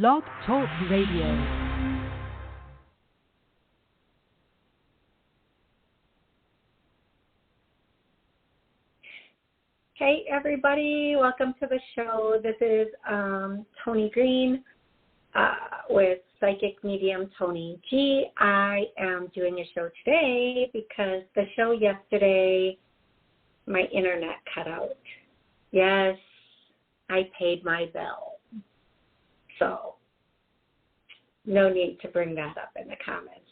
Blog Talk Radio. Hey everybody, welcome to the show. This is Toni Greene with Psychic Medium Toni G. I am doing a show today because the show yesterday, my internet cut out. Yes, I paid my bill. So, no need to bring that up in the comments.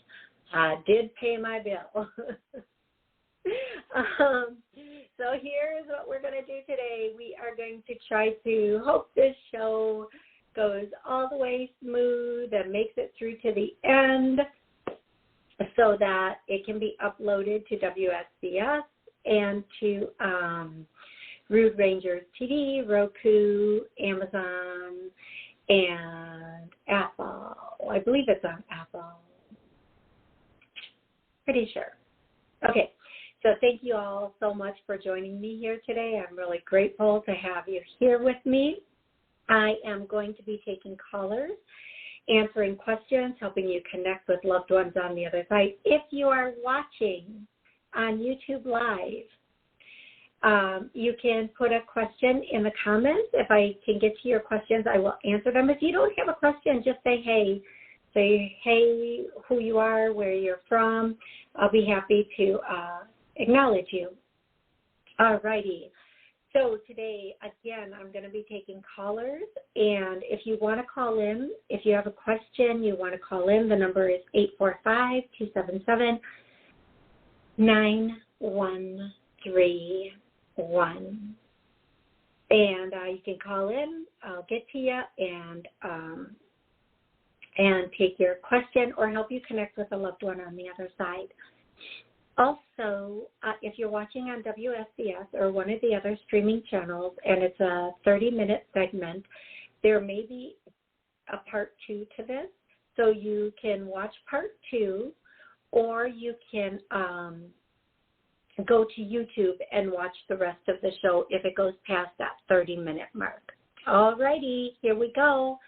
I did pay my bill. So here's what we're going to do today. We are going to try to hope this show goes all the way smooth and makes it through to the end so that it can be uploaded to WSCS and to Rude Rangers TV, Roku, Amazon, and Apple. I believe it's on Apple. Pretty sure. Okay. So thank you all so much for joining me here today. I'm really grateful to have you here with me. I am going to be taking callers, answering questions, helping you connect with loved ones on the other side. If you are watching on YouTube Live, you can put a question in the comments. If I can get to your questions, I will answer them. If you don't have a question, just say hey. Say hey, who you are, where you're from. I'll be happy to acknowledge you. All righty. So today, again, I'm going to be taking callers. And if you want to call in, if you have a question, you want to call in, the number is 845-277-9131. And you can call in. I'll get to you and take your question or help you connect with a loved one on the other side. Also, if you're watching on WSCS or one of the other streaming channels and it's a 30-minute segment, there may be a part 2 to this. So you can watch part 2 or you can go to YouTube and watch the rest of the show if it goes past that 30-minute mark. All righty, here we go.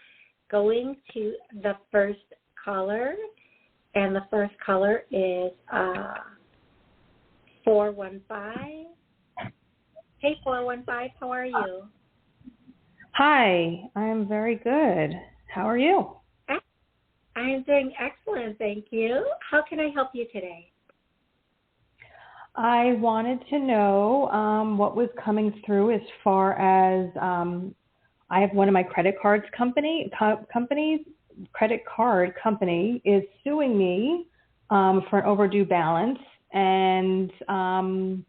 Going to the first caller, and the first caller is 415. Hey, 415, how are you? Hi, I am very good. How are you? I am doing excellent, thank you. How can I help you today? I wanted to know what was coming through as far as I have one of my credit card companies is suing me for an overdue balance, and I'm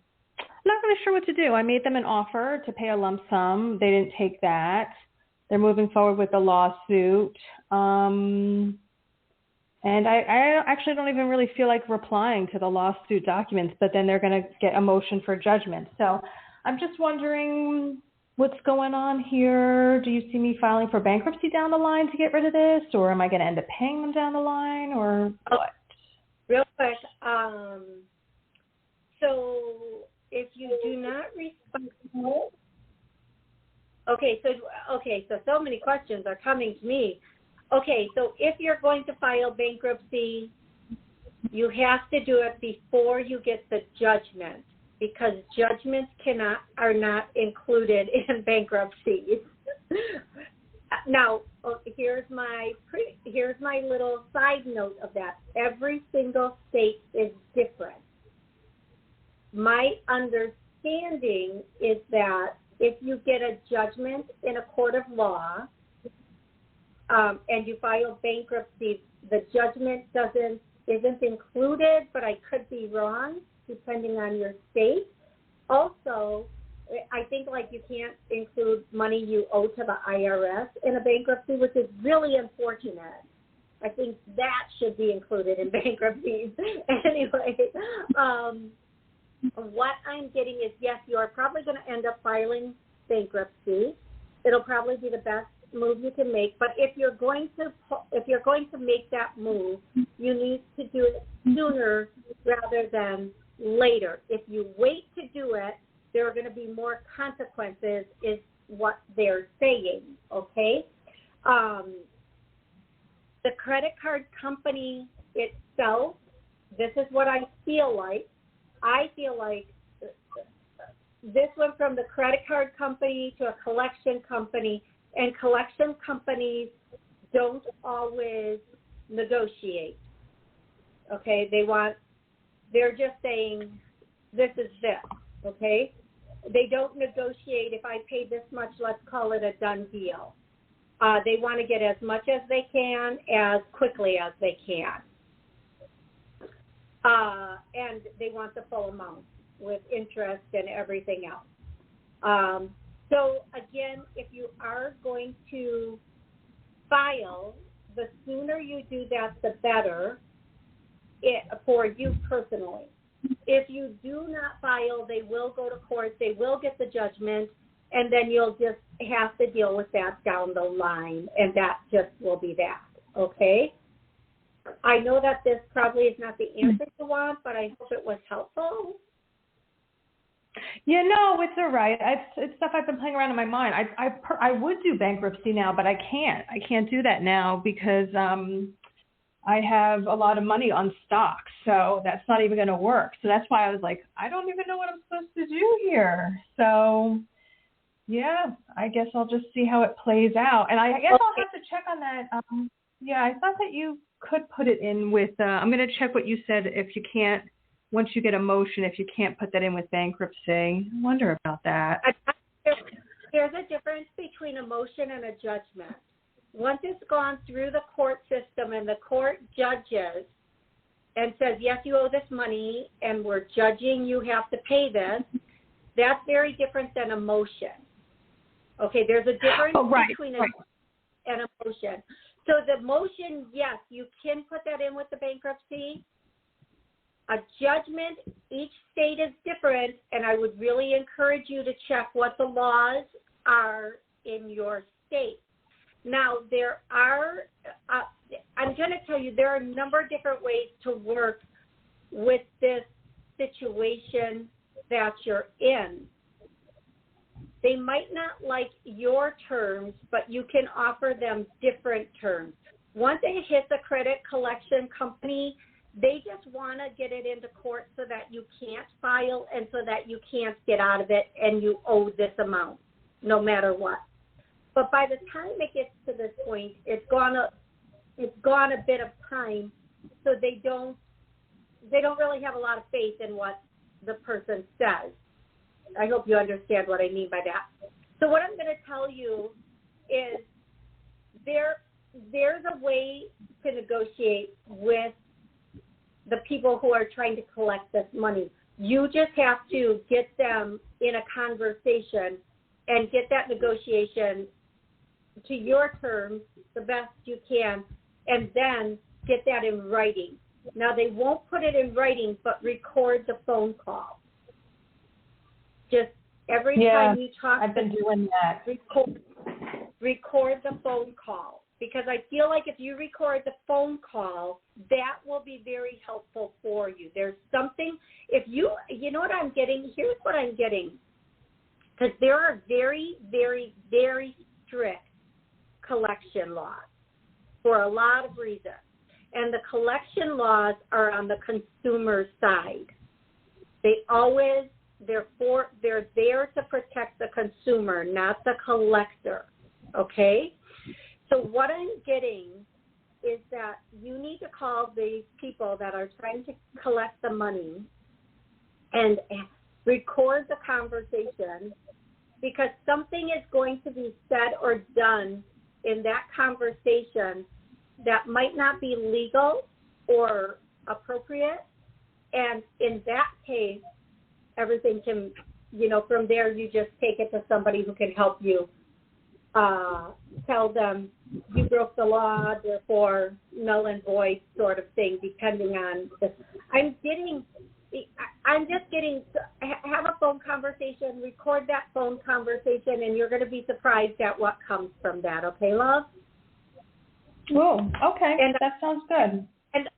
not really sure what to do. I made them an offer to pay a lump sum. They didn't take that. They're moving forward with the lawsuit. And I actually don't even really feel like replying to the lawsuit documents, but then they're going to get a motion for judgment. So I'm just wondering what's going on here. Do you see me filing for bankruptcy down the line to get rid of this, or am I going to end up paying them down the line, or what? Real quick, so if you do not respond, so many questions are coming to me. Okay, so if you're going to file bankruptcy, you have to do it before you get the judgment, because judgments are not included in bankruptcy. Now, here's my little side note of that. Every single state is different. My understanding is that if you get a judgment in a court of law and you file bankruptcy, the judgment isn't included, but I could be wrong depending on your state. Also, I think you can't include money you owe to the IRS in a bankruptcy, which is really unfortunate. I think that should be included in bankruptcy. Anyway, what I'm getting is, yes, you are probably going to end up filing bankruptcy. It'll probably be the best move you can make. But if you're going to make that move, you need to do it sooner rather than later. If you wait to do it, there are going to be more consequences, is what they're saying, okay? The credit card company itself, this is what I feel like. I feel like this went from the credit card company to a collection company, and collection companies don't always negotiate. Okay, they're just saying, this is this, okay? They don't negotiate. If I pay this much, let's call it a done deal. They want to get as much as they can, as quickly as they can. And they want the full amount with interest and everything else. So again, if you are going to file, the sooner you do that, the better for you personally. If you do not file, they will go to court, they will get the judgment, and then you'll just have to deal with that down the line, and that just will be that, okay? I know that this probably is not the answer you want, but I hope it was helpful. Yeah, no, it's all right. It's stuff I've been playing around in my mind. I would do bankruptcy now, but I can't. I can't do that now because I have a lot of money on stock, so that's not even going to work. So that's why I was like, I don't even know what I'm supposed to do here. So, yeah, I guess I'll just see how it plays out. And I guess I'll have to check on that. Yeah, I thought that you could put it in with, I'm going to check what you said if you can't, once you get a motion, if you can't put that in with bankruptcy. I wonder about that. There's a difference between a motion and a judgment. Once it's gone through the court system and the court judges and says, yes, you owe this money and we're judging you have to pay this, that's very different than a motion. Okay, there's a difference between and a motion. So the motion, yes, you can put that in with the bankruptcy. A judgment, each state is different, and I would really encourage you to check what the laws are in your state. Now, there are, I'm going to tell you, there are a number of different ways to work with this situation that you're in. They might not like your terms, but you can offer them different terms. Once it hits a credit collection company, they just want to get it into court so that you can't file and so that you can't get out of it and you owe this amount no matter what. But by the time it gets to this point, it's gone a bit of time, so they don't really have a lot of faith in what the person says. I hope you understand what I mean by that. So what I'm going to tell you is there's a way to negotiate with the people who are trying to collect this money. You just have to get them in a conversation and get that negotiation to your terms the best you can, and then get that in writing. Now, they won't put it in writing, but record the phone call. Just every time you talk, I've been doing that. Record the phone call, because I feel like if you record the phone call, that will be very helpful for you. There's something, if you know what I'm getting, here's what I'm getting, because there are very, very, very strict collection laws for a lot of reasons. And the collection laws are on the consumer side. They're there to protect the consumer, not the collector, okay? So what I'm getting is that you need to call these people that are trying to collect the money and record the conversation, because something is going to be said or done in that conversation that might not be legal or appropriate. And in that case, everything can, from there you just take it to somebody who can help you. Tell them you broke the law, therefore null and void sort of thing, depending on the, have a phone conversation, record that phone conversation, and you're going to be surprised at what comes from that. Okay, love? Oh, okay. And that sounds good. And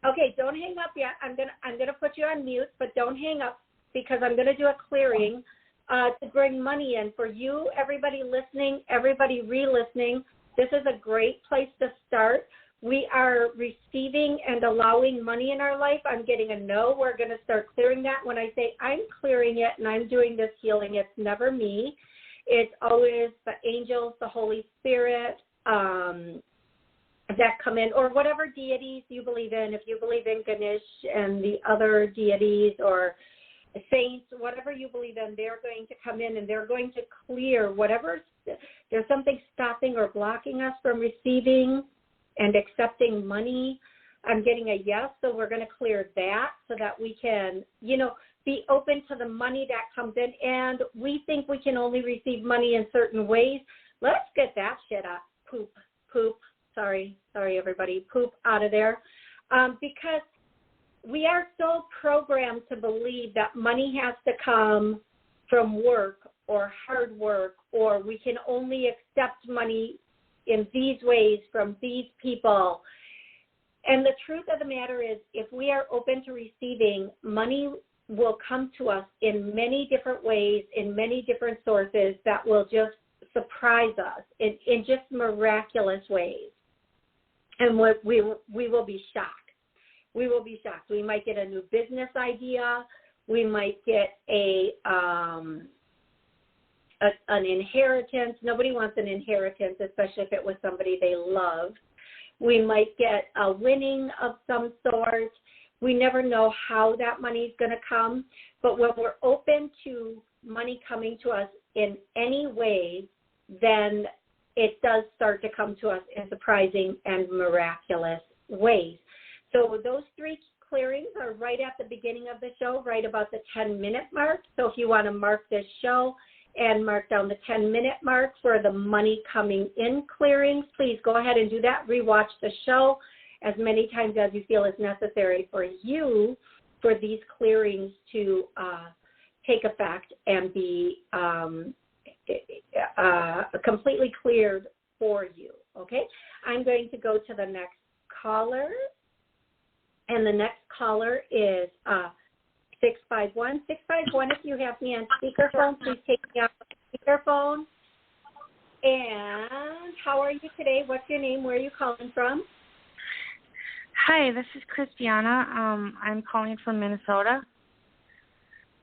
okay, don't hang up yet. I'm gonna put you on mute, but don't hang up, because I'm going to do a clearing to bring money in for you, everybody listening, everybody re-listening. This is a great place to start. we are receiving and allowing money in our life, I'm getting a no. We're going to start clearing that. When I say I'm clearing it and I'm doing this healing, it's never me. It's always the angels, the Holy Spirit that come in, or whatever deities you believe in. If you believe in Ganesh and the other deities or saints, whatever you believe in, they're going to come in and they're going to clear whatever. There's something stopping or blocking us from receiving and accepting money. I'm getting a yes, so we're going to clear that so that we can, be open to the money that comes in. And we think we can only receive money in certain ways. Let's get that shit up. Poop. Sorry, everybody. Poop out of there. Because we are so programmed to believe that money has to come from work or hard work, or we can only accept money in these ways from these people. And the truth of the matter is, if we are open to receiving, money will come to us in many different ways, in many different sources that will just surprise us in just miraculous ways. And we will be shocked. We will be shocked. We might get a new business idea. We might get an inheritance. Nobody wants an inheritance, especially if it was somebody they love. We might get a winning of some sort. We never know how that money is going to come. But when we're open to money coming to us in any way, then it does start to come to us in surprising and miraculous ways. So those 3 clearings are right at the beginning of the show, right about the 10-minute mark. So if you want to mark this show and mark down the 10-minute mark for the money coming in clearings, please go ahead and do that. Rewatch the show as many times as you feel is necessary for you for these clearings to take effect and be completely cleared for you, okay? I'm going to go to the next caller, and the next caller is 651. 651, if you have me on speakerphone, please take me off speakerphone. And how are you today? What's your name? Where are you calling from? Hi, this is Christiana. I'm calling from Minnesota.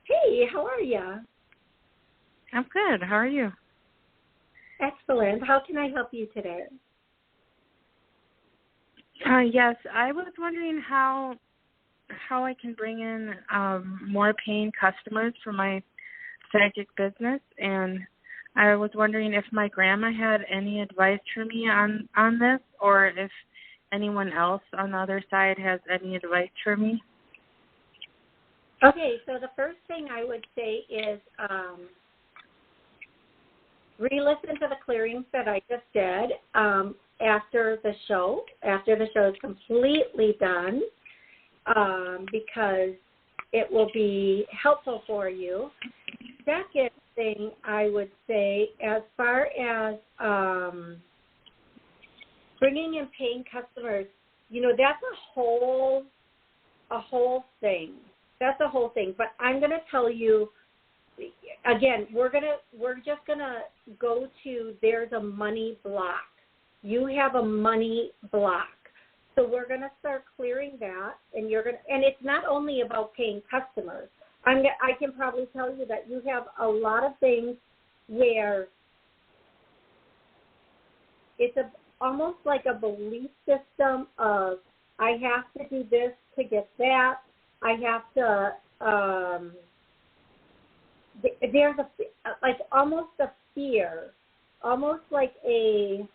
Hey, how are you? I'm good. How are you? Excellent. How can I help you today? Yes, I was wondering how I can bring in more paying customers for my psychic business, and I was wondering if my grandma had any advice for me on this, or if anyone else on the other side has any advice for me. Okay, so the first thing I would say is re-listen to the clearings that I just did after the show is completely done, because it will be helpful for you. Second thing I would say, as far as bringing in paying customers, that's a whole thing. That's a whole thing. But I'm going to tell you, again, we're just going to go to, there's a money block. You have a money block. So we're going to start clearing that, and and it's not only about paying customers. I can probably tell you that you have a lot of things where it's almost like a belief system of, I have to do this to get that. I have to, there's almost a fear, almost like a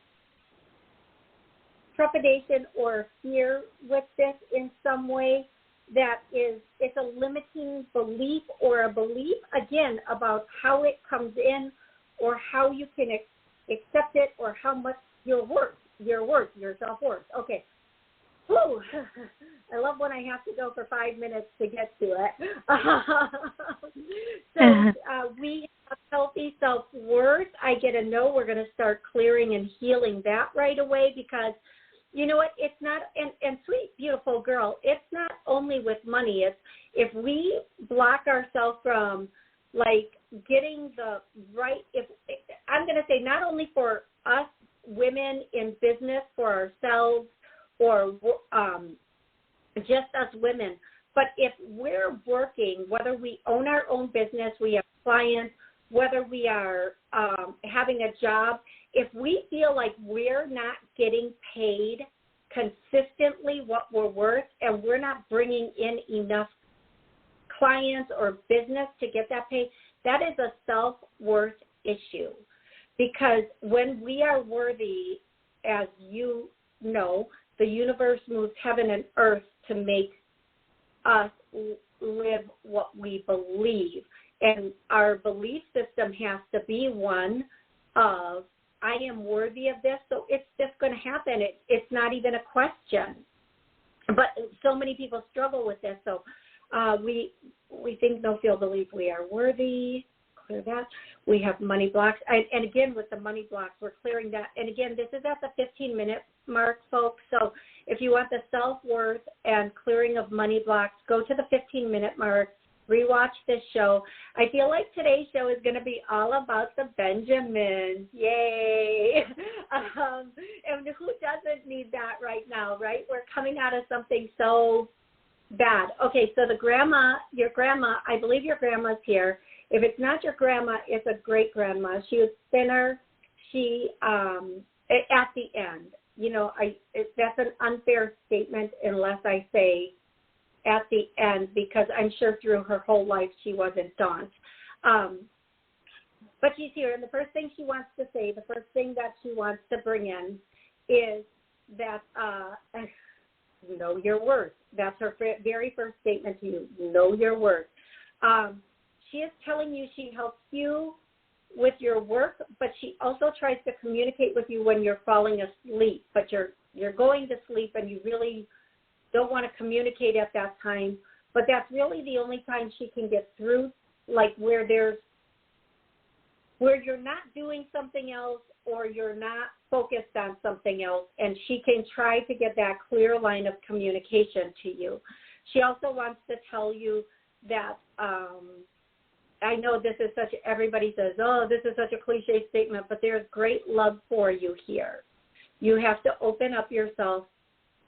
trepidation or fear with this in some way, that it's a limiting belief, or a belief, again, about how it comes in, or how you can accept it, or how much your self-worth. Okay. Whew. I love when I have to go for 5 minutes to get to it. We have healthy self-worth. I get a no. We're going to start clearing and healing that right away, because you know what? It's not, and sweet, beautiful girl, it's not only with money. It's if we block ourselves from, getting the right, I'm going to say not only for us women in business, for ourselves, or just us women. But if we're working, whether we own our own business, we have clients, whether we are having a job, if we feel like we're not getting paid consistently what we're worth and we're not bringing in enough clients or business to get that pay, that is a self-worth issue. Because when we are worthy, as you know, the universe moves heaven and earth to make us live what we believe. And our belief system has to be one of, I am worthy of this, so it's just going to happen. It's not even a question. But so many people struggle with this. So we think, no, feel, believe we are worthy. Clear that. We have money blocks. And again, with the money blocks, we're clearing that. And again, this is at the 15-minute mark, folks. So if you want the self-worth and clearing of money blocks, go to the 15-minute mark, rewatch this show. I feel like today's show is going to be all about the Benjamins. Yay. And who doesn't need that right now, right? We're coming out of something so bad. Okay, so your grandma, I believe your grandma's here. If it's not your grandma, it's a great-grandma. She was thinner. She, at the end, that's an unfair statement unless I say at the end, because I'm sure through her whole life she wasn't daunt. But she's here, and the first thing she wants to say, the first thing that she wants to bring in is that know your worth. That's her very first statement to you, know your worth. She is telling you she helps you with your work, but she also tries to communicate with you when you're falling asleep, but you're going to sleep and you really don't want to communicate at that time. But that's really the only time she can get through, like where you're not doing something else or you're not focused on something else, and she can try to get that clear line of communication to you. She also wants to tell you that I know this is everybody says, oh, this is such a cliche statement, but there's great love for you here. You have to open up yourself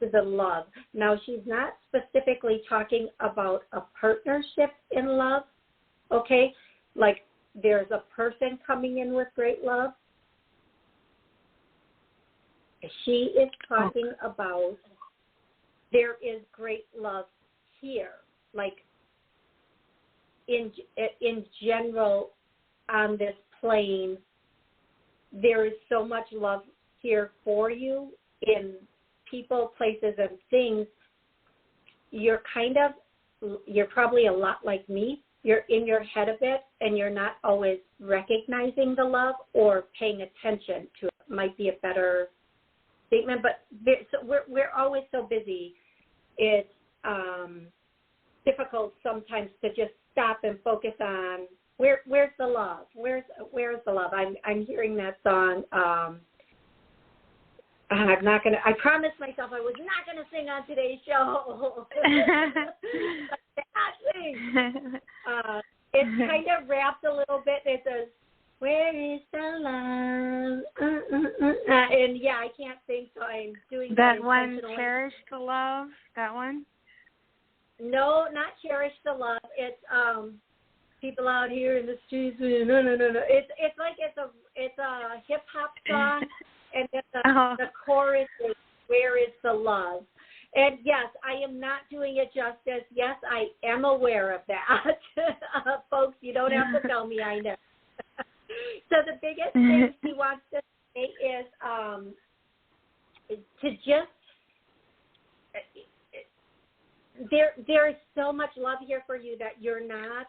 to the love. Now, she's not specifically talking about a partnership in love, okay? Like there's a person coming in with great love. She is talking about there is great love here, like in general on this plane, there is so much love here for you in people, places, and things. You're probably a lot like me. You're in your head a bit, and you're not always recognizing the love or paying attention to it. Might be a better statement, but we're always so busy. It's difficult sometimes to just stop and focus on where's the love? Where's the love? I'm hearing that song. I promised myself I was not gonna sing on today's show. It's kind of rapped a little bit. It says, "Where is the love?" And yeah, I can't sing, so I'm doing that one. Cherish the love. That one. No, not cherish the love. It's people out here in the streets. No. It's like it's a hip hop song, and then the chorus is "Where is the love?" And yes, I am not doing it justice. Yes, I am aware of that, folks. You don't have to tell me. I know. So the biggest thing he wants to say is to just. There is so much love here for you that you're not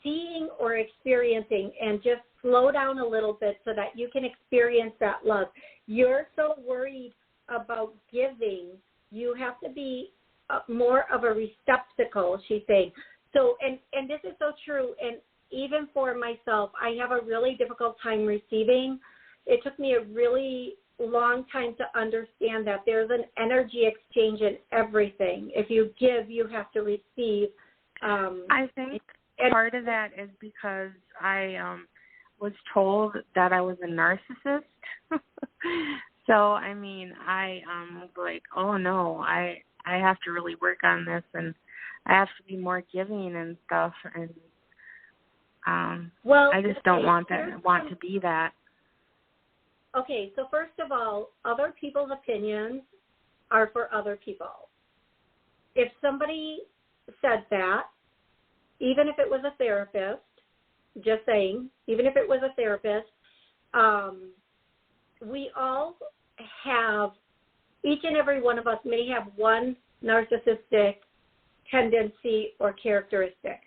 seeing or experiencing, and just slow down a little bit so that you can experience that love. You're so worried about giving. You have to be more of a receptacle, she's saying. So, and this is so true, and even for myself, I have a really difficult time receiving. It took me a really long time to understand that there's an energy exchange in everything. If you give, you have to receive. I think part of that is because I was told that I was a narcissist, So, I mean, I like, oh no, I have to really work on this, and I have to be more giving and stuff, and I just don't want to be that. Okay, so first of all, other people's opinions are for other people. If somebody said that, even if it was a therapist, just saying, even if it was a therapist, we all have, each and every one of us may have one narcissistic tendency or characteristic.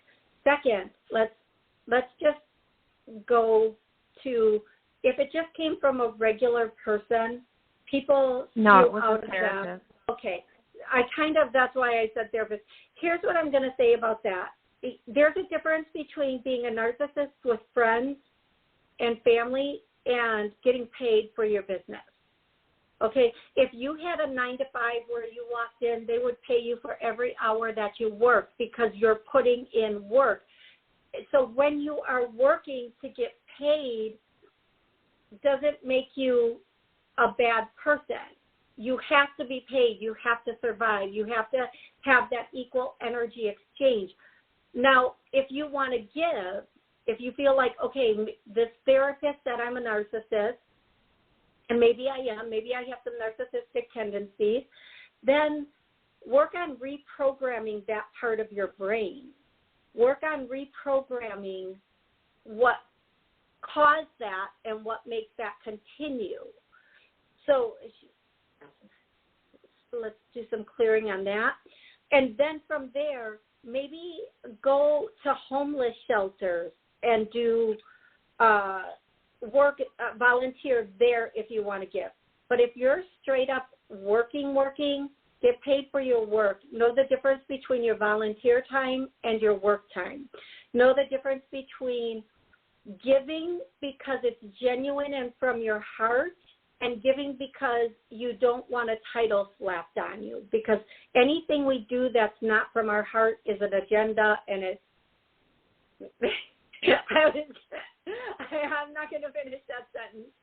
Second, let's just go to, if it just came from a regular person, people no, it feel out was of a therapist. that. Okay. That's why I said therapist. Here's what I'm going to say about that. There's a difference between being a narcissist with friends and family and getting paid for your business. Okay, if you had a 9 to 5 where you walked in, they would pay you for every hour that you work because you're putting in work. So when you are working to get paid, doesn't make you a bad person. You have to be paid. You have to survive. You have to have that equal energy exchange. Now, if you want to give, if you feel like, okay, this therapist said I'm a narcissist, and maybe I am, maybe I have some narcissistic tendencies, then work on reprogramming that part of your brain. Work on reprogramming what caused that and what makes that continue. So let's do some clearing on that. And then from there, maybe go to homeless shelters and do work, volunteer there if you want to give. But if you're straight up working, get paid for your work. Know the difference between your volunteer time and your work time. Know the difference between giving because it's genuine and from your heart, and giving because you don't want a title slapped on you. Because anything we do that's not from our heart is an agenda, and it's I'm not going to finish that sentence.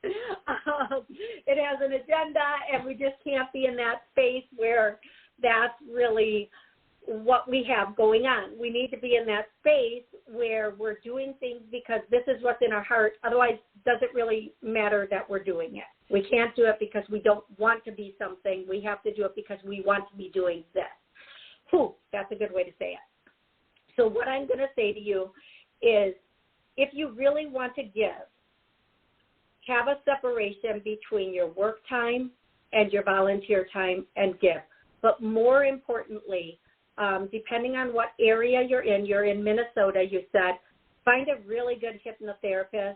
It has an agenda, and we just can't be in that space where that's really what we have going on. We need to be in that space where we're doing things because this is what's in our heart. Otherwise, it doesn't really matter that we're doing it. We can't do it because we don't want to be something. We have to do it because we want to be doing this. Whew, that's a good way to say it. So what I'm going to say to you is, if you really want to give, have a separation between your work time and your volunteer time and give. But more importantly, depending on what area you're in Minnesota, you said, find a really good hypnotherapist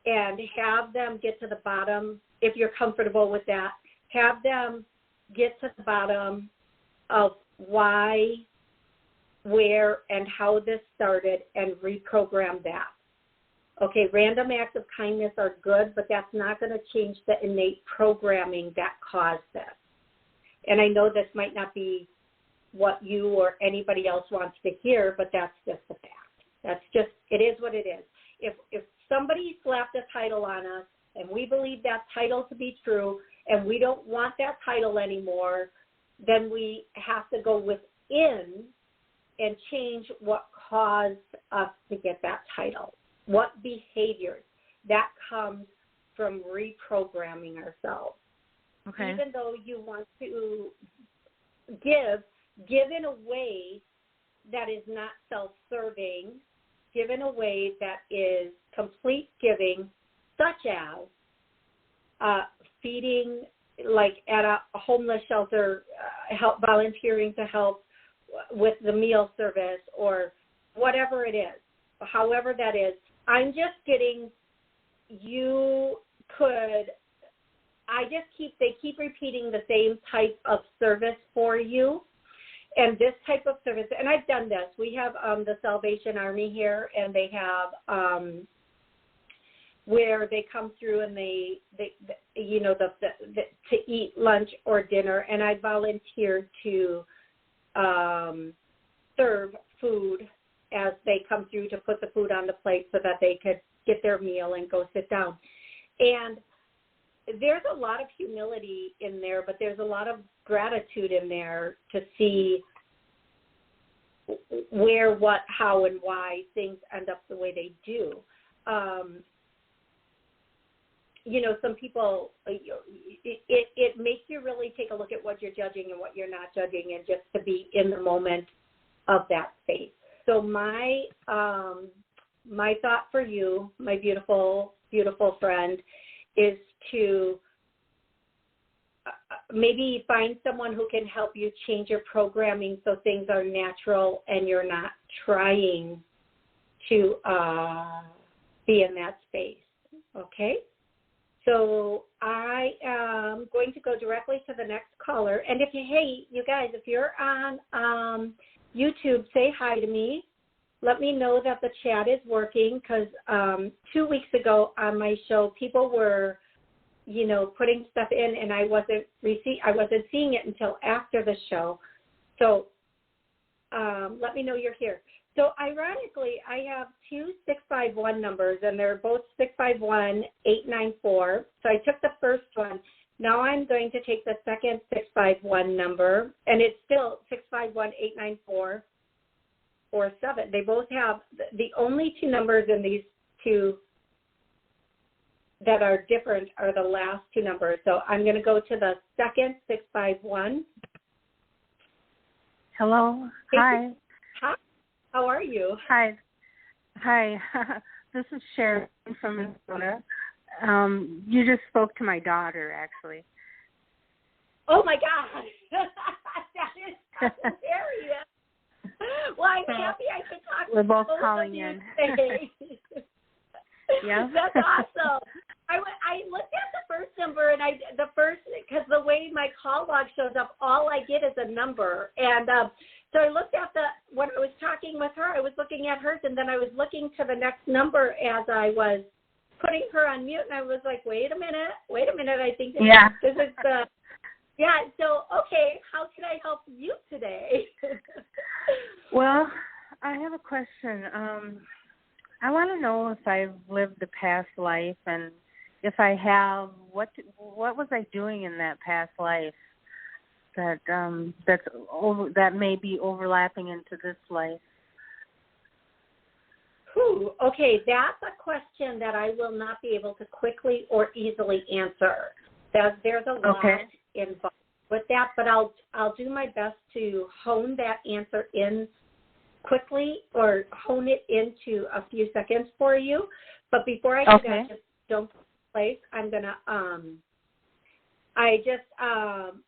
and have them get to the bottom, if you're comfortable with that, have them get to the bottom of why, where, and how this started and reprogram that. Okay, random acts of kindness are good, but that's not going to change the innate programming that caused this. And I know this might not be what you or anybody else wants to hear, but that's just the fact. That's just, it is what it is. If somebody slapped a title on us and we believe that title to be true and we don't want that title anymore, then we have to go within and change what caused us to get that title. What behaviors? That comes from reprogramming ourselves. Okay. Even though you want to give in a way that is not self-serving, give in a way that is complete giving, such as feeding, like at a homeless shelter, help volunteering to help with the meal service or whatever it is, however that is. I'm just getting, they keep repeating the same type of service for you. And this type of service, and I've done this. We have the Salvation Army here, and they have where they come through and they to eat lunch or dinner, and I volunteered to serve food as they come through, to put the food on the plate so that they could get their meal and go sit down. And there's a lot of humility in there, but there's a lot of gratitude in there to see where, what, how, and why things end up the way they do. Some people, it makes you really take a look at what you're judging and what you're not judging, and just to be in the moment of that space. So my thought for you, my beautiful, beautiful friend, is to maybe find someone who can help you change your programming so things are natural and you're not trying to be in that space, okay? So I am going to go directly to the next caller. And you guys, if you're on YouTube, say hi to me. Let me know that the chat is working, because 2 weeks ago on my show, people were, putting stuff in, and I wasn't seeing it until after the show. So let me know you're here. So ironically, I have two 651 numbers, and they're both 651-894. So I took the first one. Now I'm going to take the second 651 number, and it's still 651-894 or 7. They both have the only two numbers in these two that are different are the last two numbers. So I'm going to go to the second 651. Hello. Hi. Hi. How are you? Hi. This is Sharon from Minnesota. You just spoke to my daughter, actually. Oh, my gosh. That is hilarious. Well, I'm happy I could talk We're to both both calling of you in. today. Yeah. That's awesome. I looked at the first number, and because the way my call log shows up, all I get is a number. And so I looked at when I was talking with her, I was looking at hers, and then I was looking to the next number as I was putting her on mute, and I was like, wait a minute, I think this is the, so, okay, how can I help you today? Well, I have a question. I want to know if I've lived a past life, and if I have, what was I doing in that past life that may be overlapping into this life? Okay, that's a question that I will not be able to quickly or easily answer. There's a lot involved with that, but I'll do my best to hone that answer in quickly, or hone it into a few seconds for you. But before I do that, just don't place. I'm gonna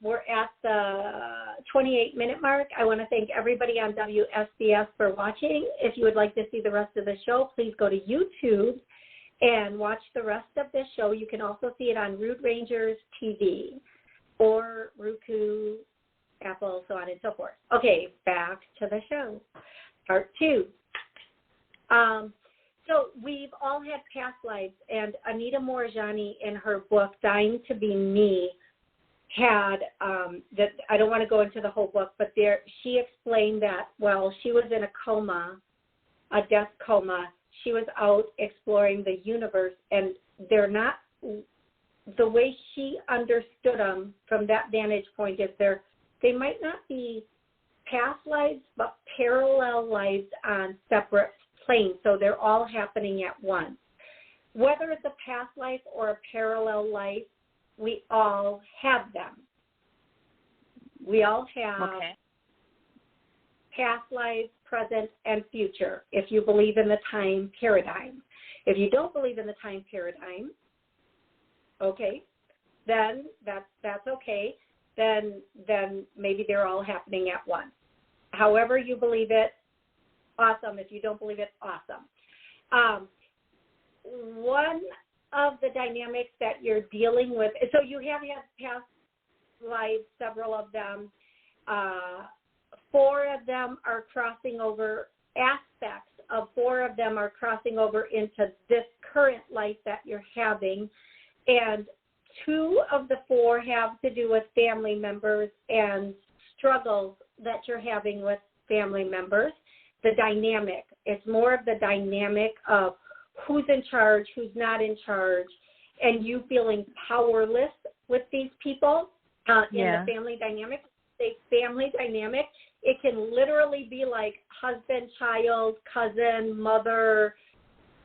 we're at the 28-minute mark. I want to thank everybody on WSBS for watching. If you would like to see the rest of the show, please go to YouTube and watch the rest of this show. You can also see it on Rude Rangers TV or Roku, Apple, so on and so forth. Okay, back to the show. Part 2. So we've all had past lives, and Anita Moorjani in her book, Dying to Be Me, had, that I don't want to go into the whole book, but she explained that while she was in a coma, a death coma, she was out exploring the universe, and they're not, the way she understood them from that vantage point is they might not be past lives, but parallel lives on separate planes. So they're all happening at once. Whether it's a past life or a parallel life, we all have them. We all have past lives, present, and future, if you believe in the time paradigm. If you don't believe in the time paradigm, then that's okay. Then maybe they're all happening at once. However you believe it, awesome. If you don't believe it, awesome. One of the dynamics that you're dealing with, so you have had past lives, several of them. 4 of them are crossing over, aspects of 4 of them are crossing over into this current life that you're having. And 2 of the 4 have to do with family members and struggles that you're having with family members. The dynamic, it's more of the dynamic of who's in charge, who's not in charge, and you feeling powerless with these people in the family dynamic. Say family dynamic, it can literally be like husband, child, cousin, mother,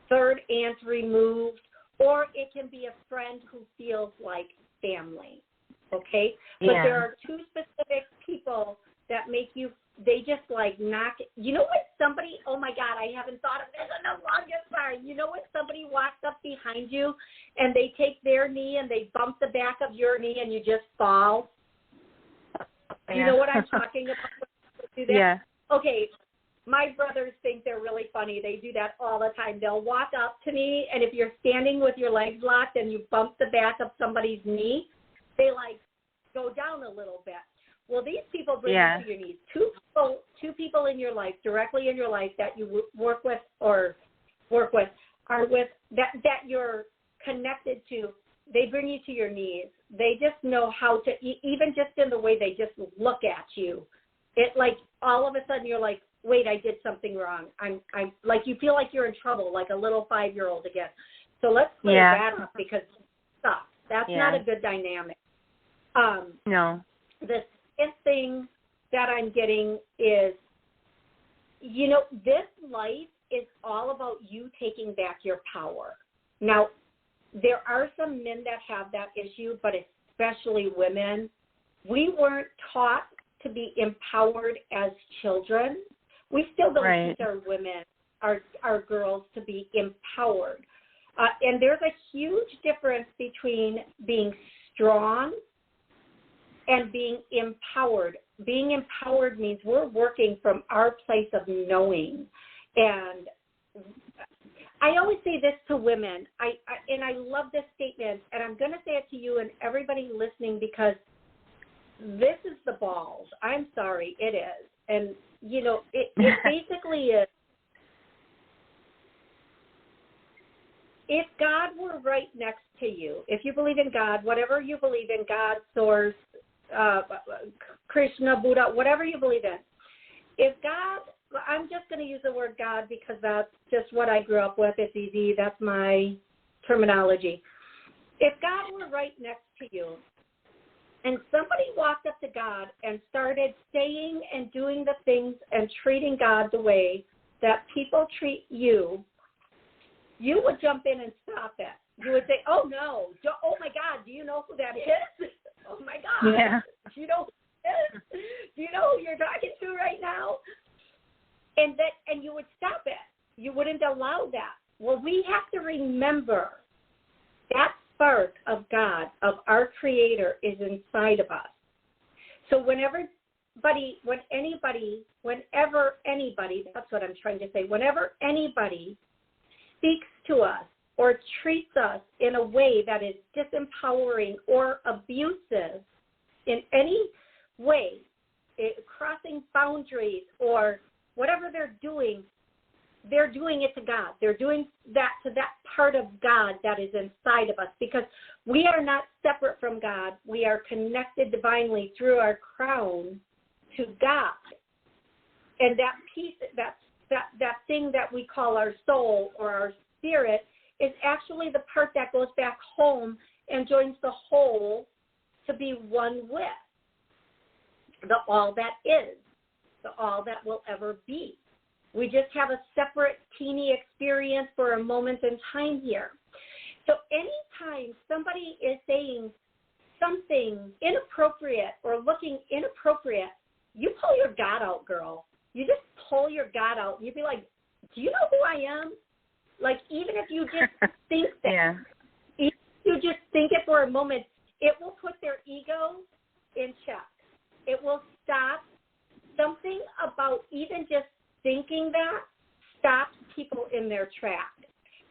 third aunt removed, or it can be a friend who feels like family, okay? But there are two specific people that make you, they just like knock, you know what somebody, oh my God, I haven't thought of this in the longest time. You know when somebody walks up behind you and they take their knee and they bump the back of your knee and you just fall? You know what I'm talking about? Do that? Yeah. Okay, my brothers think they're really funny. They do that all the time. They'll walk up to me, and if you're standing with your legs locked and you bump the back of somebody's knee, they like go down a little bit. Well, these people bring you to your knees. Two people in your life, directly in your life, that you work with are with that you're connected to. They bring you to your knees. They just know how to, even just in the way they just look at you. It like all of a sudden you're like, wait, I did something wrong. I'm like, you feel like you're in trouble, like a little 5-year-old again. So let's clear that up because that's not a good dynamic. No. The second thing that I'm getting is, you know, this life is all about you taking back your power. Now, there are some men that have that issue, but especially women. We weren't taught to be empowered as children. We still don't teach our women, our girls, to be empowered. And there's a huge difference between being strong and being empowered. Being empowered means we're working from our place of knowing. And I always say this to women, and I love this statement, and I'm going to say it to you and everybody listening because this is the balls. I'm sorry, it is. And, you know, it basically is, if God were right next to you, if you believe in God, whatever you believe in, God, source, Krishna, Buddha, whatever you believe in, if God, I'm just going to use the word God because that's just what I grew up with. It's easy. That's my terminology. If God were right next to you and somebody walked up to God and started saying and doing the things and treating God the way that people treat you, you would jump in and stop it. You would say, oh, no. Oh, my God, do you know who that is? Oh, my God. Yeah. Do you know who that is? Do you know who you're talking to right now? And you would stop it. You wouldn't allow that. Well, we have to remember that spark of God, of our Creator, is inside of us. So whenever anybody, that's what I'm trying to say, whenever anybody speaks to us or treats us in a way that is disempowering or abusive in any way, crossing boundaries or whatever they're doing it to God. They're doing that to that part of God that is inside of us, because we are not separate from God. We are connected divinely through our crown to God. And that piece, that thing that we call our soul or our spirit is actually the part that goes back home and joins the whole to be one with the all that is, the all that will ever be. We just have a separate teeny experience for a moment in time here. So anytime somebody is saying something inappropriate or looking inappropriate, you pull your God out, girl. You just pull your God out. You'd be like, do you know who I am? Like, even if you just think that, if you just think it for a moment, it will put their ego in check. It will stop. Something about even just thinking that stops people in their track,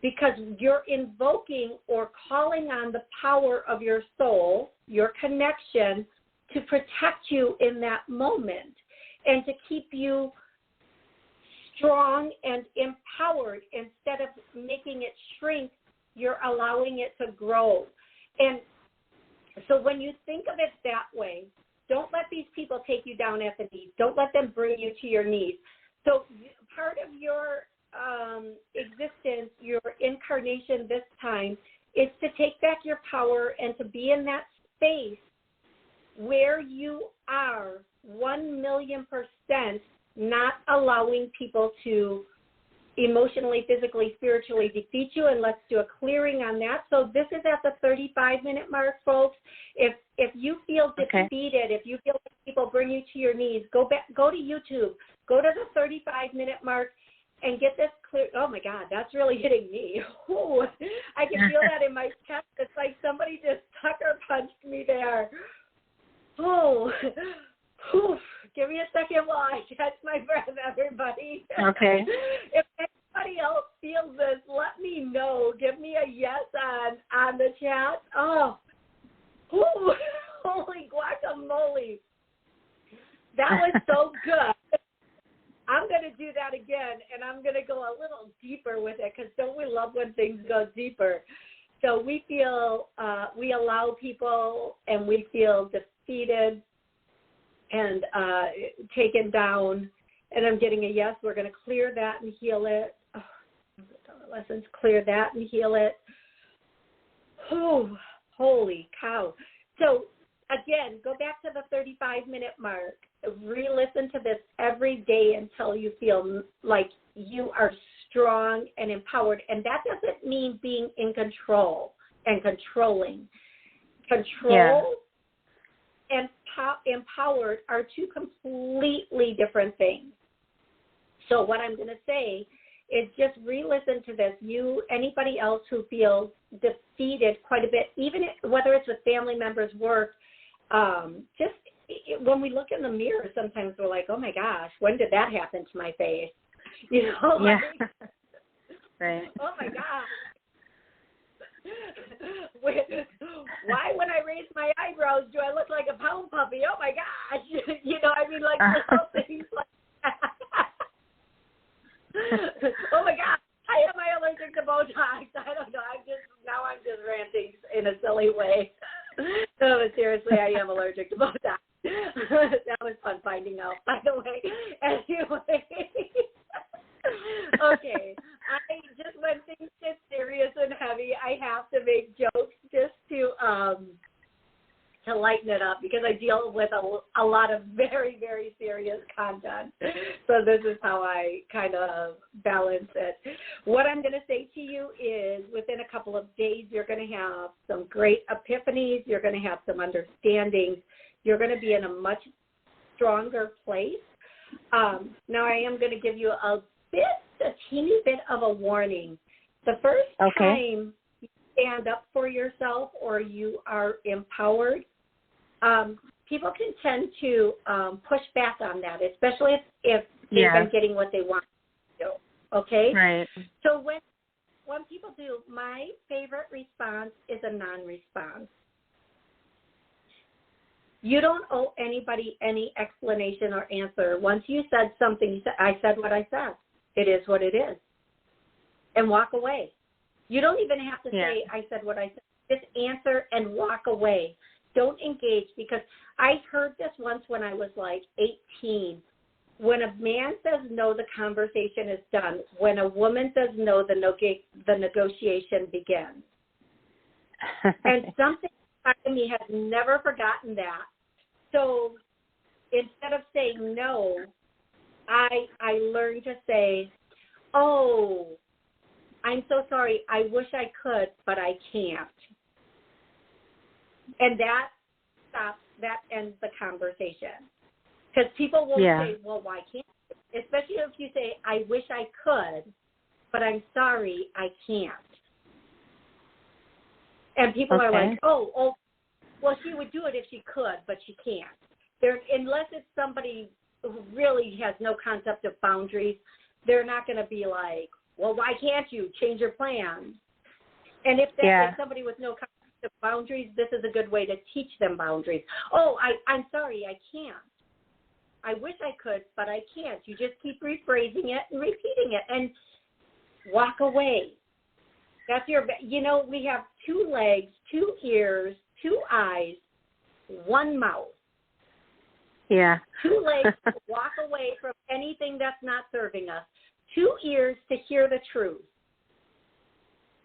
because you're invoking or calling on the power of your soul, your connection, to protect you in that moment and to keep you strong and empowered. Instead of making it shrink, you're allowing it to grow. And so when you think of it that way, don't let these people take you down at the knees. Don't let them bring you to your knees. So part of your existence, your incarnation this time, is to take back your power and to be in that space where you are 1,000,000% not allowing people to emotionally, physically, spiritually defeat you, and let's do a clearing on that. So this is at the 35-minute mark, folks. If you feel defeated, if you feel like people bring you to your knees, go to YouTube, go to the 35-minute mark, and get this clear. Oh my God, that's really hitting me. Ooh, I can feel that in my chest. It's like somebody just sucker punched me there. Oh, whew. Give me a second while I catch my breath, everybody. Okay. If anybody else feels this, let me know. Give me a yes on the chat. Oh, ooh, holy guacamole. That was so good. I'm going to do that again, and I'm going to go a little deeper with it, because don't we love when things go deeper? So we feel, we allow people, and we feel defeated and taken down, and I'm getting a yes. We're going to clear that and heal it. Oh, lessons, clear that and heal it. Oh, holy cow. So, again, go back to the 35-minute mark. Re-listen to this every day until you feel like you are strong and empowered. And that doesn't mean being in control and controlling. Control and empowered are two completely different things. So what I'm going to say is just re-listen to this. Anybody else who feels defeated quite a bit, even whether it's with family members, work, just when we look in the mirror, sometimes we're like, oh my gosh, when did that happen to my face? You know, like, right. Oh my gosh. Why, when I raise my eyebrows, do I look like a pound puppy? Oh my gosh. You know, I mean, like little things like that. Oh my gosh. Am I allergic to Botox? I don't know. I'm just ranting in a silly way. No, but seriously, I am allergic to Botox. That was fun finding out, by the way. Anyway. Okay. When things get serious and heavy, I have to make jokes just to lighten it up, because I deal with a lot of very, very serious content. So this is how I kind of balance it. What I'm going to say to you is, within a couple of days, you're going to have some great epiphanies. You're going to have some understandings. You're going to be in a much stronger place. Now, I am going to give you a teeny bit of a warning. The first time you stand up for yourself or you are empowered, people can tend to push back on that, especially if they've been getting what they want to do. Okay? Right. So when people do, my favorite response is a non-response. You don't owe anybody any explanation or answer. Once you said something, you said, I said what I said. It is what it is. And walk away. You don't even have to say, I said what I said. Just answer and walk away. Don't engage, because I heard this once when I was like 18. When a man says no, the conversation is done. When a woman says no, the negotiation begins. And something inside of me has never forgotten that. So instead of saying no, I learned to say, oh, I'm so sorry. I wish I could, but I can't. And that stops, that ends the conversation. Because people will say, well, why can't you? Especially if you say, I wish I could, but I'm sorry, I can't. And people are like, oh, well, she would do it if she could, but she can't. Unless it's somebody who really has no concept of boundaries, they're not going to be like, well, why can't you change your plans? And if that's somebody with no concept of boundaries, this is a good way to teach them boundaries. Oh, I'm sorry, I can't. I wish I could, but I can't. You just keep rephrasing it and repeating it and walk away. That's we have 2 legs, 2 ears, 2 eyes, 1 mouth. Yeah. 2 legs to walk away from anything that's not serving us. 2 ears to hear the truth.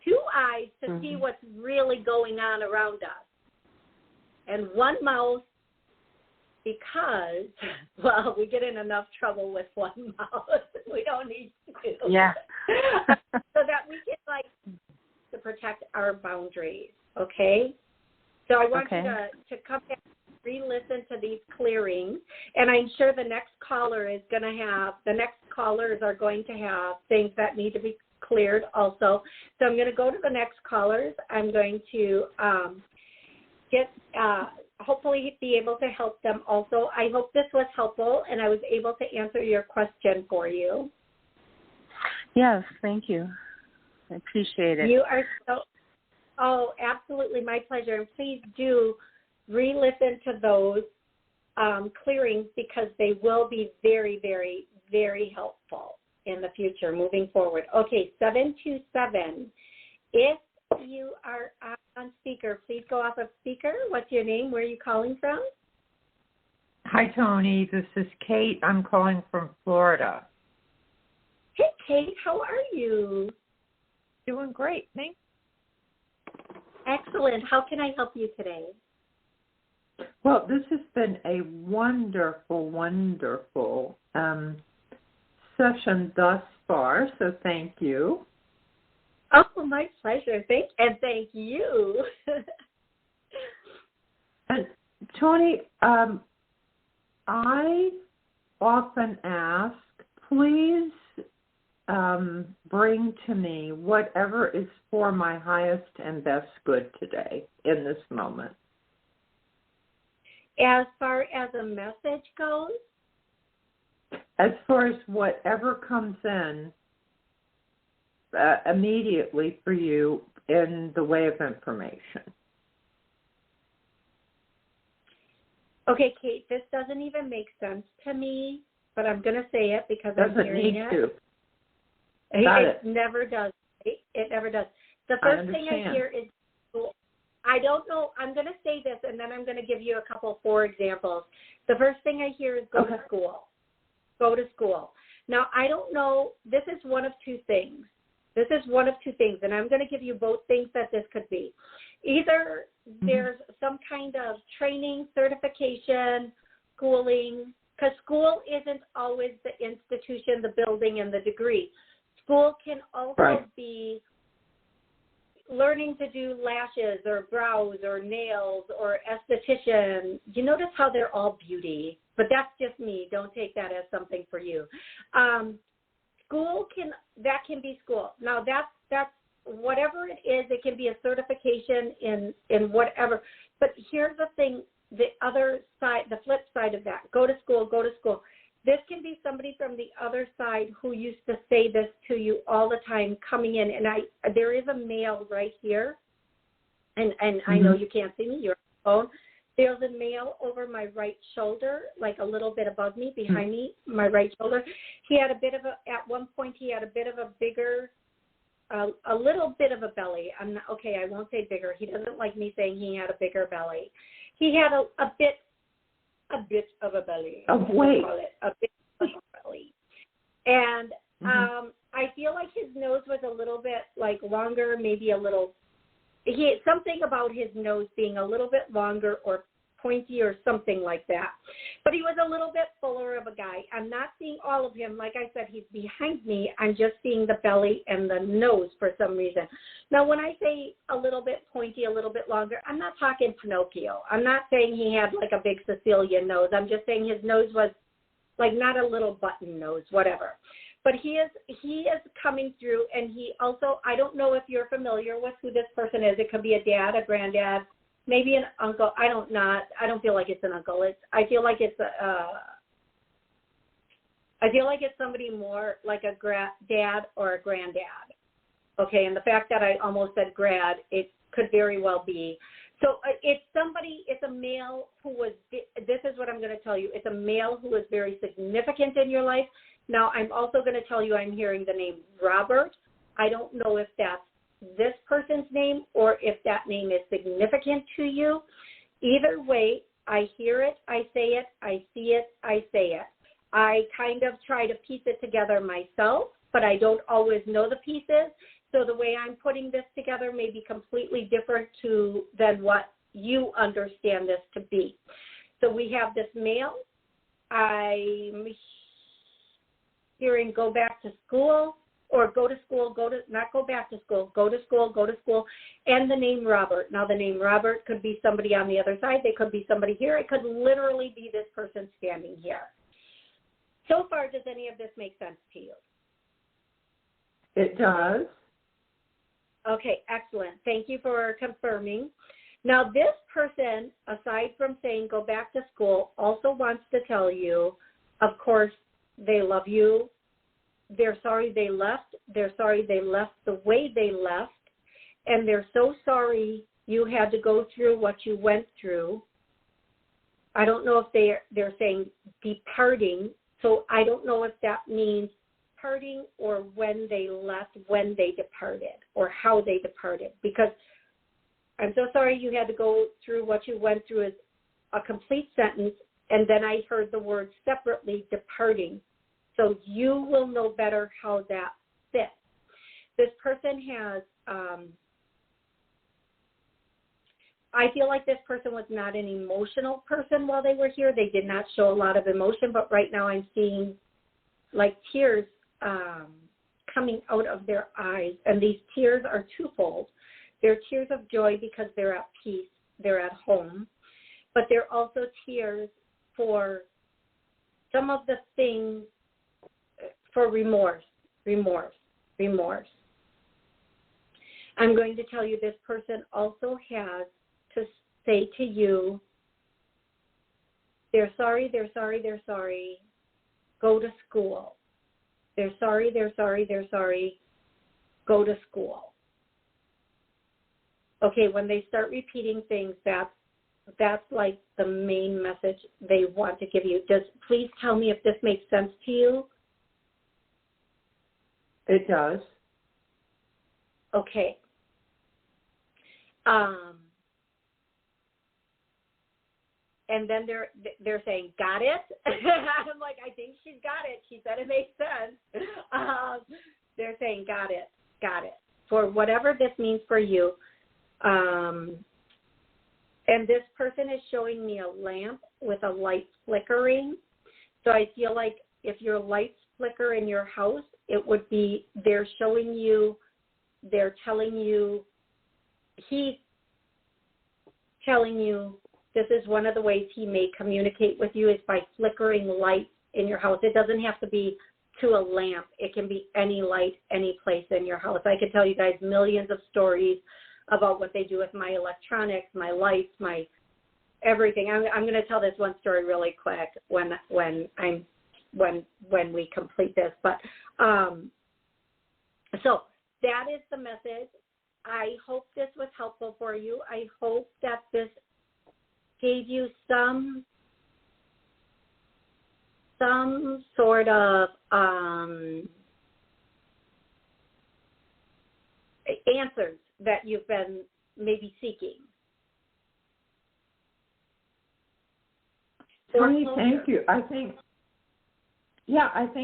2 eyes to see what's really going on around us, and 1 mouth because, well, we get in enough trouble with 1 mouth. We don't need 2. Yeah. So that we can, like, to protect our boundaries, okay? So I want you to come back and re-listen to these clearings, and I'm sure the next callers are going to have things that need to be cleared also. So I'm going to go to the next callers. I'm going to hopefully be able to help them also. I hope this was helpful and I was able to answer your question for you. Yes, thank you. I appreciate it. You are absolutely, my pleasure. And please do re-listen to those clearings because they will be very, very, very helpful in the future moving forward. Okay, 727. If you are on speaker, please go off of speaker. What's your name? Where are you calling from? Hi, Toni. This is Kate. I'm calling from Florida. Hey, Kate. How are you? Doing great. Thanks. Excellent. How can I help you today? Well, this has been a wonderful, wonderful session thus far, so thank you. Oh, my pleasure. Thank you. And Toni, I often ask, please bring to me whatever is for my highest and best good today in this moment. As far as a message goes? As far as whatever comes in immediately for you in the way of information. Okay, Kate, this doesn't even make sense to me, but I'm going to say it because I'm hearing it. Doesn't need to. It never does. It never does. The first thing I hear is, I don't know, I'm going to say this and then I'm going to give you a couple 4 examples. The first thing I hear is go to school. Go to school. Now, I don't know, this is one of 2 things. And I'm going to give you both things that this could be. Either there's some kind of training, certification, schooling, because school isn't always the institution, the building, and the degree. School can also be learning to do lashes or brows or nails or esthetician. You notice how they're all beauty, but that's just me. Don't take that as something for you. School can be school. Now that's whatever it is. It can be a certification in whatever. But here's the thing: the other side, the flip side of that. Go to school. Go to school. This can be somebody from the other side who used to say this to you all the time coming in. And there is a male right here. And I know you can't see me. You're on the phone. There's a male over my right shoulder, like a little bit above me, behind me, my right shoulder. He had at one point he had a bit of a bigger, a little bit of a belly. I won't say bigger. He doesn't like me saying he had a bigger belly. He had a bit of a belly. A bit of a belly. And I feel like his nose was a little bit like longer, maybe a little. Something about his nose being a little bit longer or pointy or something like that. But he was a little bit fuller of a guy. I'm not seeing all of him. Like I said, he's behind me. I'm just seeing the belly and the nose for some reason. Now, when I say a little bit pointy, a little bit longer, I'm not talking Pinocchio. I'm not saying he had like a big Sicilian nose. I'm just saying his nose was like not a little button nose, whatever. But he is coming through, and he also, I don't know if you're familiar with who this person is. It could be a dad, a granddad, maybe an uncle. I don't feel like it's an uncle. I feel like it's somebody more like a dad or a granddad. Okay, and the fact that I almost said grad, it could very well be. So it's a male who was, this is what I'm going to tell you, it's a male who was very significant in your life. Now, I'm also going to tell you I'm hearing the name Robert. I don't know if that's this person's name or if that name is significant to you. Either way, I hear it, I say it, I see it, I say it. I kind of try to piece it together myself, but I don't always know the pieces. So the way I'm putting this together may be completely different than what you understand this to be. So we have this male. I'm hearing go back to school, or go to school, not go back to school, go to school, and the name Robert. Now, the name Robert could be somebody on the other side. They could be somebody here. It could literally be this person standing here. So far, does any of this make sense to you? It does. Okay, excellent. Thank you for confirming. Now, this person, aside from saying go back to school, also wants to tell you, of course, they love you. They're sorry they left. They're sorry they left the way they left. And they're so sorry you had to go through what you went through. I don't know if they're saying departing. So I don't know if that means parting or when they left, when they departed, or how they departed. Because I'm so sorry you had to go through what you went through is a complete sentence. And then I heard the word separately, departing. So you will know better how that fits. This person has, I feel like this person was not an emotional person while they were here. They did not show a lot of emotion, but right now I'm seeing like tears coming out of their eyes. And these tears are twofold. They're tears of joy because they're at peace, they're at home, but they're also tears for some of the things, for remorse. I'm going to tell you this person also has to say to you, they're sorry, go to school. They're sorry, go to school. Okay, when they start repeating things, that's like the main message they want to give you. Please tell me if this makes sense to you. It does. Okay. And then they're saying, got it? I'm like, I think she's got it. She said it makes sense. They're saying, got it. For whatever this means for you. And this person is showing me a lamp with a light flickering. So I feel like if your lights flicker in your house, it would be they're telling you, he's telling you this is one of the ways he may communicate with you is by flickering lights in your house. It doesn't have to be to a lamp. It can be any light, any place in your house. I could tell you guys millions of stories about what they do with my electronics, my lights, my everything. I'm going to tell this one story really quick when we complete this. But so that is the message. I hope this was helpful for you. I hope that this gave you some sort of answers that you've been maybe seeking. Toni, thank you. I think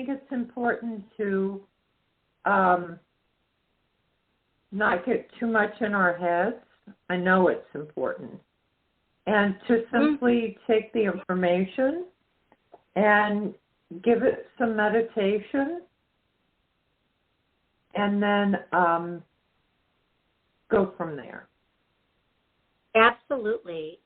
it's important to not get too much in our heads. I know it's important. And to simply take the information and give it some meditation and then go from there. Absolutely.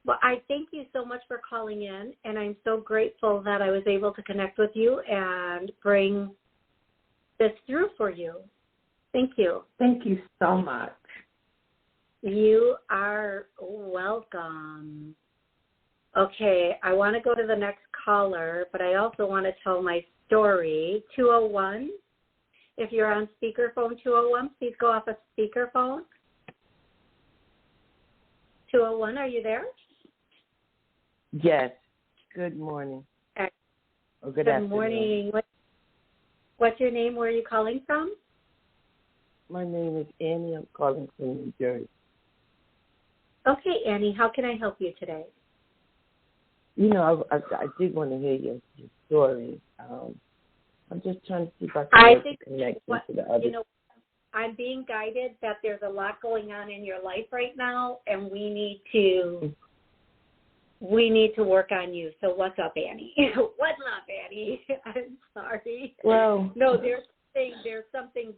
Well, I thank you so much for calling in, and I'm so grateful that I was able to connect with you and bring this through for you. Thank you. Thank you so much. You are welcome. Okay, I want to go to the next caller, but I also want to tell my story. 201. If you're on speakerphone, 201, please go off of speakerphone. 201, are you there? Yes. Good morning. Or good afternoon. Morning. What's your name? Where are you calling from? My name is Annie. I'm calling from New Jersey. Okay, Annie, how can I help you today? You know, I did want to hear your story. I'm just trying to see if I I can think connect what, to the other. you know, I'm being guided that there's a lot going on in your life right now, and we need to work on you. So what's up, Annie? What's up, Annie? I'm sorry. Well, no, there's something.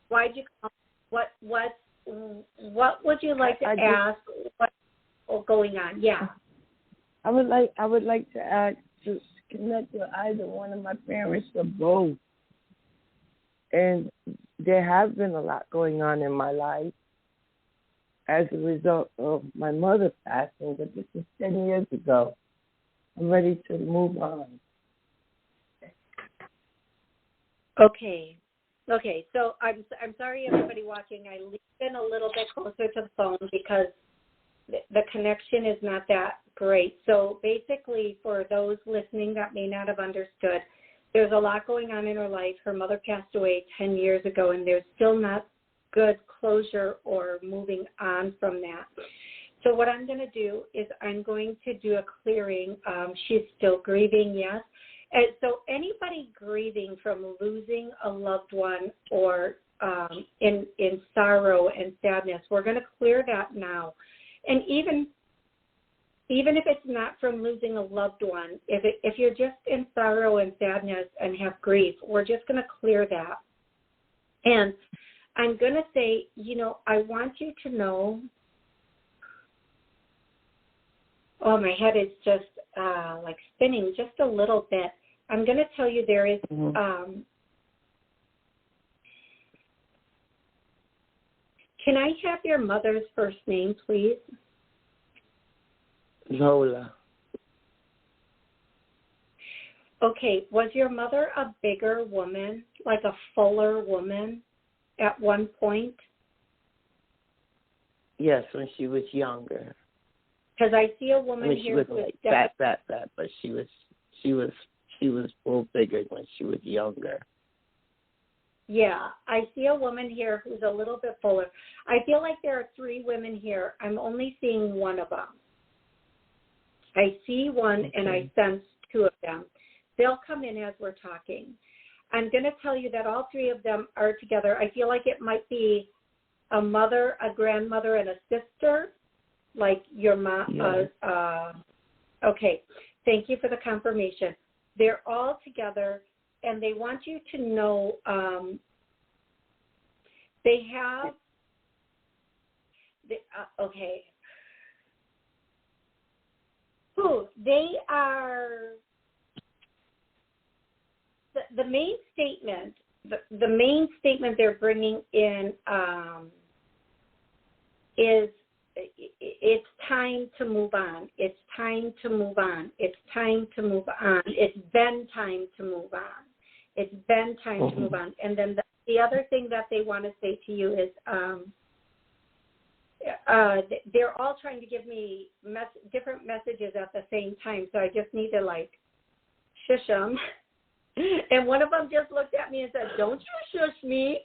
Why'd you call? What would you like to ask? What's going on? Yeah. I would like to ask to connect to either one of my parents or both. And there has been a lot going on in my life as a result of my mother passing, but this is 10 years ago. I'm ready to move on. Okay. So I'm sorry, everybody watching. I leaned in a little bit closer to the phone because the connection is not that great. So basically, for those listening that may not have understood, there's a lot going on in her life. Her mother passed away 10 years ago, and there's still not good closure or moving on from that. So what I'm going to do is I'm going to do a clearing. She's still grieving, yes. And so anybody grieving from losing a loved one or in sorrow and sadness, we're going to clear that now. And even if it's not from losing a loved one, if you're just in sorrow and sadness and have grief, we're just going to clear that. And I'm going to say, I want you to know, my head is just like spinning just a little bit. I'm going to tell you there is, can I have your mother's first name, please? Lola. Okay, was your mother a bigger woman, like a fuller woman at one point? Yes, when she was younger. Because I see a woman she here wasn't with like fat, but she was full bigger when she was younger. Yeah, I see a woman here who's a little bit fuller. I feel like there are 3 women here. I'm only seeing one of them. I see one, and I sense 2 of them. They'll come in as we're talking. I'm going to tell you that all 3 of them are together. I feel like it might be a mother, a grandmother, and a sister, like your mom. Yeah. Okay, thank you for the confirmation. They're all together, and they want you to know they have, okay. They are, the main statement, the main statement they're bringing in is it's time to move on. It's time to move on. It's time to move on. It's been time to move on. It's been time to move on. And then the other thing that they want to say to you is they're all trying to give me different messages at the same time, so I just need to, shush them. And one of them just looked at me and said, "Don't you shush me."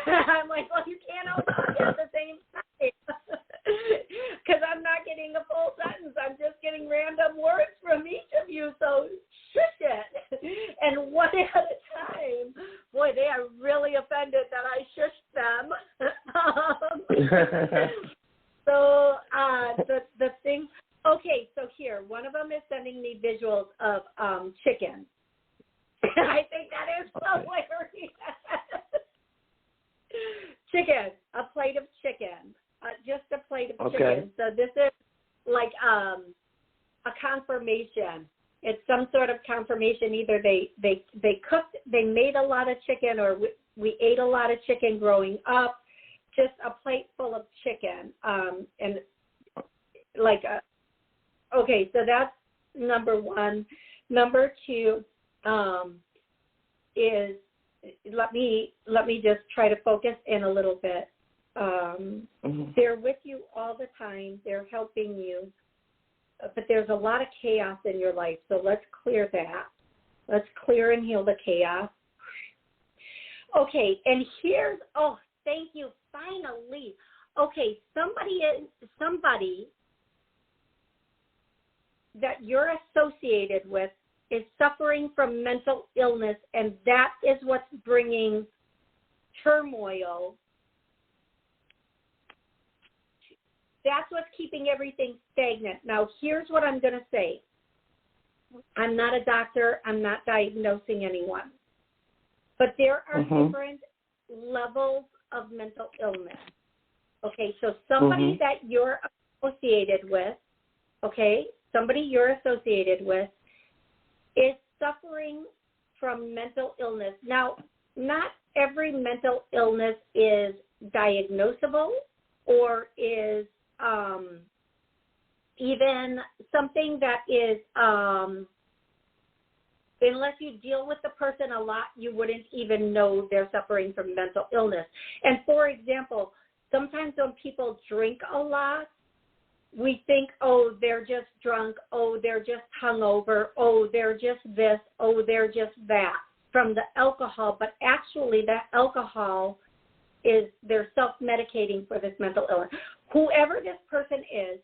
I'm like, well, you can't all talk at the same time because I'm not getting a full sentence. I'm just getting random words from each of you, so shush it. And one at a time. Boy, they are really offended that I shushed them. So the thing, okay, so here, one of them is sending me visuals of chicken. I think that is hilarious. Chicken, a plate of chicken, just a plate of chicken. So this is like a confirmation. It's some sort of confirmation. Either they cooked, they made a lot of chicken, or we ate a lot of chicken growing up. Just a plate full of chicken, and okay, so that's number 1. Number 2 is let me just try to focus in a little bit. They're with you all the time. They're helping you, but there's a lot of chaos in your life. So let's clear that. Let's clear and heal the chaos. Okay, and here's thank you. Finally, okay, somebody that you're associated with is suffering from mental illness, and that is what's bringing turmoil. That's what's keeping everything stagnant. Now, here's what I'm going to say. I'm not a doctor. I'm not diagnosing anyone. But there are different levels of mental illness. Okay, so somebody that you're associated with, is suffering from mental illness. Now, not every mental illness is diagnosable or is even something that is, unless you deal with the person a lot, you wouldn't even know they're suffering from mental illness. And for example, sometimes when people drink a lot, we think, oh, they're just drunk, oh, they're just hungover, oh, they're just this, oh, they're just that from the alcohol. But actually that alcohol is they're self-medicating for this mental illness. Whoever this person is,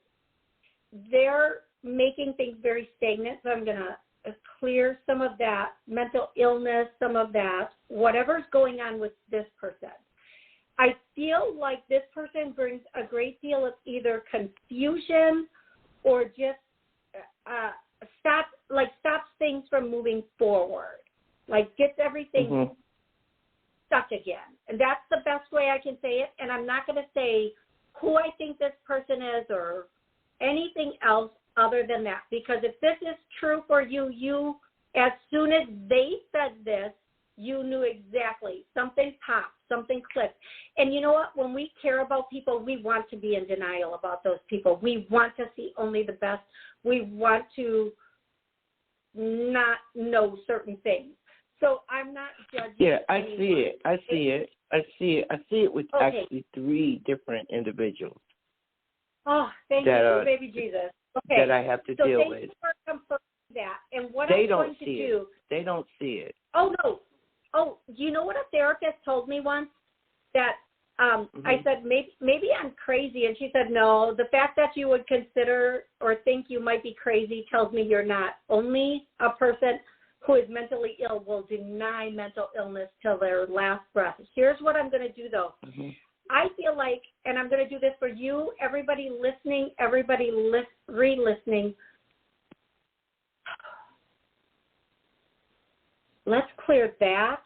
they're making things very stagnant. So I'm going to clear some of that mental illness, some of that, whatever's going on with this person. I feel like this person brings a great deal of either confusion or just stops things from moving forward, like gets everything stuck again. And that's the best way I can say it. And I'm not going to say who I think this person is or anything else other than that, because if this is true for you, you, as soon as they said this, you knew exactly. Something popped, something clicked. And you know what? When we care about people, we want to be in denial about those people. We want to see only the best. We want to not know certain things. So I'm not judging. Yeah, I anyone. see it with actually 3 different individuals. Oh, thank you, baby Jesus. Okay. That I have to so deal thank with. You for confirming that. And what they I'm don't going to see do. It. They don't see it. Oh, no. Oh, you know what a therapist told me once? That I said, maybe I'm crazy. And she said, no, the fact that you would consider or think you might be crazy tells me you're not. Only a person who is mentally ill will deny mental illness till their last breath. Here's what I'm going to do, though. I feel like, and I'm going to do this for you, everybody listening, everybody re-listening, let's clear that.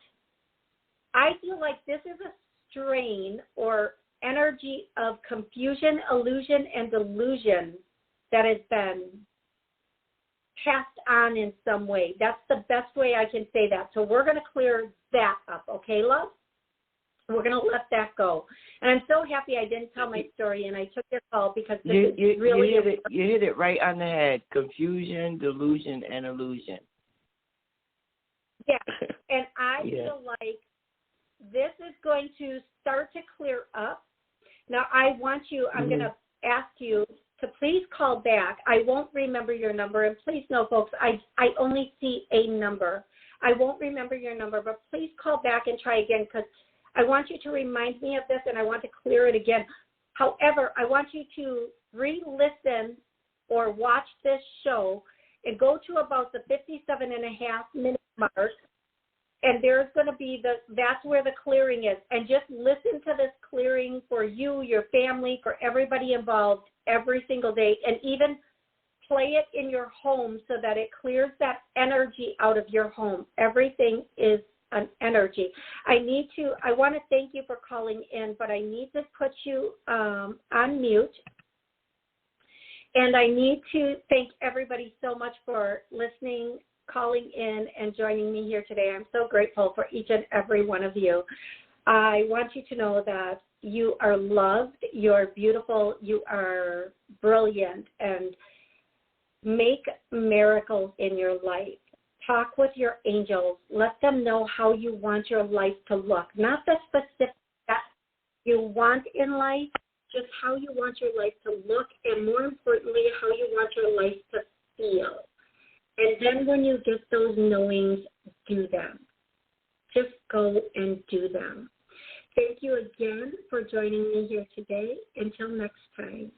I feel like this is a strain or energy of confusion, illusion, and delusion that has been passed on in some way. That's the best way I can say that. So we're going to clear that up, okay, love? We're going to let that go. And I'm so happy I didn't tell my story and I took your call because this is really... You hit it right on the head. Confusion, delusion, and illusion. Yeah, and I feel like this is going to start to clear up. Now, I'm going to ask you to please call back. I won't remember your number, and please know, folks, I only see a number. I won't remember your number, but please call back and try again because I want you to remind me of this, and I want to clear it again. However, I want you to re-listen or watch this show and go to about the 57.5-minute mark, and there's going to be that's where the clearing is. And just listen to this clearing for you, your family, for everybody involved every single day, and even play it in your home so that it clears that energy out of your home. Everything is an energy. I want to thank you for calling in, but I need to put you on mute. And I need to thank everybody so much for listening, calling in, and joining me here today. I'm so grateful for each and every one of you. I want you to know that you are loved, you're beautiful, you are brilliant, and make miracles in your life. Talk with your angels. Let them know how you want your life to look, not the specific that you want in life, just how you want your life to look, and more importantly, how you want your life to feel. And then when you get those knowings, do them. Just go and do them. Thank you again for joining me here today. Until next time.